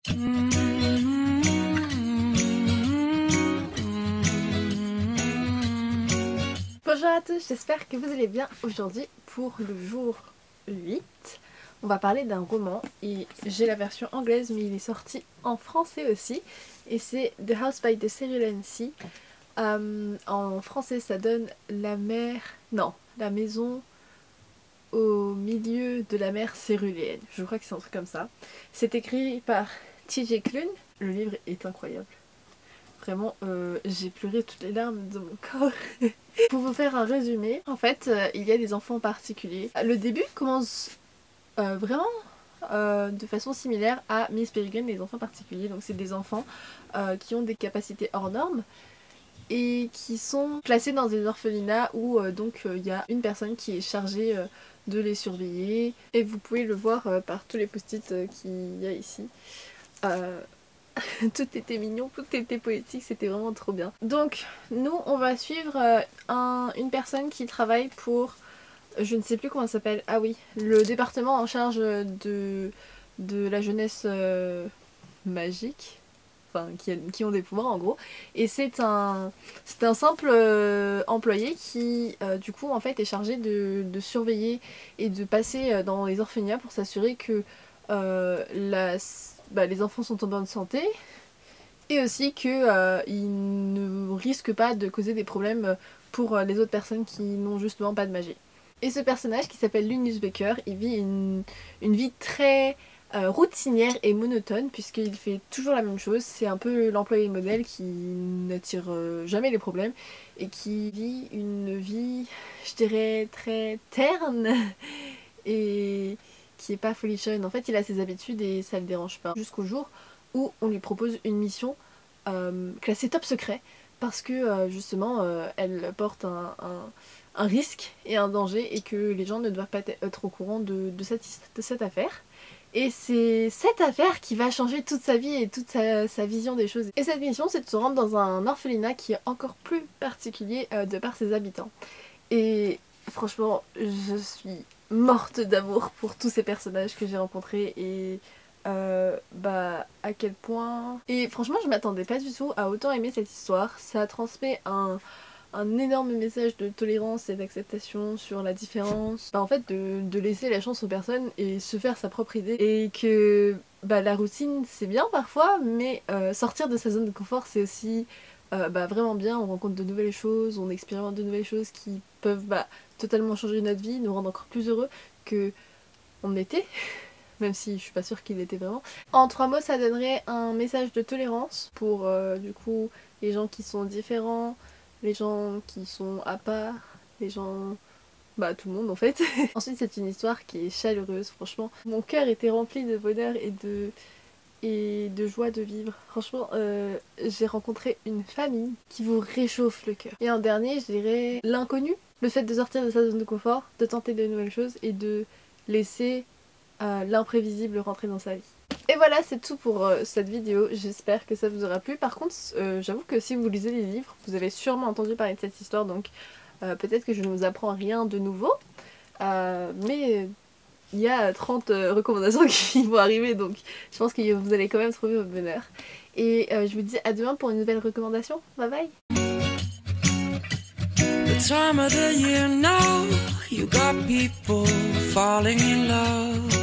Bonjour à tous, j'espère que vous allez bien. Aujourd'hui, pour le jour 8, on va parler d'un roman et j'ai la version anglaise mais il est sorti en français aussi et c'est The House by the Cerulean Sea. En français ça donne la maison au milieu de la mer céruléenne. Je crois que c'est un truc comme ça. C'est écrit par T.J. Klune. Le livre est incroyable. Vraiment, j'ai pleuré toutes les larmes de mon corps. Pour vous faire un résumé, en fait, il y a des enfants particuliers. Le début commence vraiment de façon similaire à Miss Peregrine, les enfants particuliers. Donc c'est des enfants qui ont des capacités hors normes et qui sont placés dans des orphelinats où donc il y a une personne qui est chargée de les surveiller. Et vous pouvez le voir par tous les post-it qu'il y a ici. Tout était mignon, tout était poétique, c'était vraiment trop bien. Donc nous on va suivre une personne qui travaille pour, je ne sais plus comment ça s'appelle, ah oui, le département en charge de la jeunesse magique, enfin qui ont des pouvoirs en gros. Et c'est un simple employé qui du coup en fait est chargé de surveiller et de passer dans les orphelinats pour s'assurer que les enfants sont en bonne santé et aussi qu'ils ne risquent pas de causer des problèmes pour les autres personnes qui n'ont justement pas de magie. Et ce personnage qui s'appelle Linus Baker, il vit une vie très routinière et monotone puisqu'il fait toujours la même chose. C'est un peu l'employé modèle qui n'attire jamais les problèmes et qui vit une vie, je dirais, très terne et qui est pas folichonne. En fait il a ses habitudes et ça le dérange pas. Jusqu'au jour où on lui propose une mission classée top secret parce que justement elle porte un risque et un danger et que les gens ne doivent pas être au courant de cette affaire. Et c'est cette affaire qui va changer toute sa vie et toute sa vision des choses. Et cette mission c'est de se rendre dans un orphelinat qui est encore plus particulier de par ses habitants. Et franchement je suis morte d'amour pour tous ces personnages que j'ai rencontrés et à quel point... Et franchement je m'attendais pas du tout à autant aimer cette histoire. Ça transmet un énorme message de tolérance et d'acceptation sur la différence. En fait de laisser la chance aux personnes et se faire sa propre idée. Et que la routine c'est bien parfois mais sortir de sa zone de confort c'est aussi vraiment bien. On rencontre de nouvelles choses, on expérimente de nouvelles choses qui peuvent totalement changer notre vie, nous rendre encore plus heureux que on était, même si je suis pas sûre qu'il l'était vraiment. En 3 mots ça donnerait un message de tolérance pour du coup les gens qui sont différents, les gens qui sont à part, les gens... tout le monde en fait. Ensuite c'est une histoire qui est chaleureuse, franchement. Mon cœur était rempli de bonheur et de joie de vivre. Franchement, j'ai rencontré une famille qui vous réchauffe le cœur. Et en dernier, je dirais l'inconnu. Le fait de sortir de sa zone de confort, de tenter de nouvelles choses et de laisser l'imprévisible rentrer dans sa vie. Et voilà, c'est tout pour cette vidéo. J'espère que ça vous aura plu. Par contre, j'avoue que si vous lisez les livres, vous avez sûrement entendu parler de cette histoire, donc peut-être que je ne vous apprends rien de nouveau. Mais... il y a 30 recommandations qui vont arriver, donc je pense que vous allez quand même trouver votre bonheur. Et je vous dis à demain pour une nouvelle recommandation. Bye bye! The time of the year now, you got people falling in love.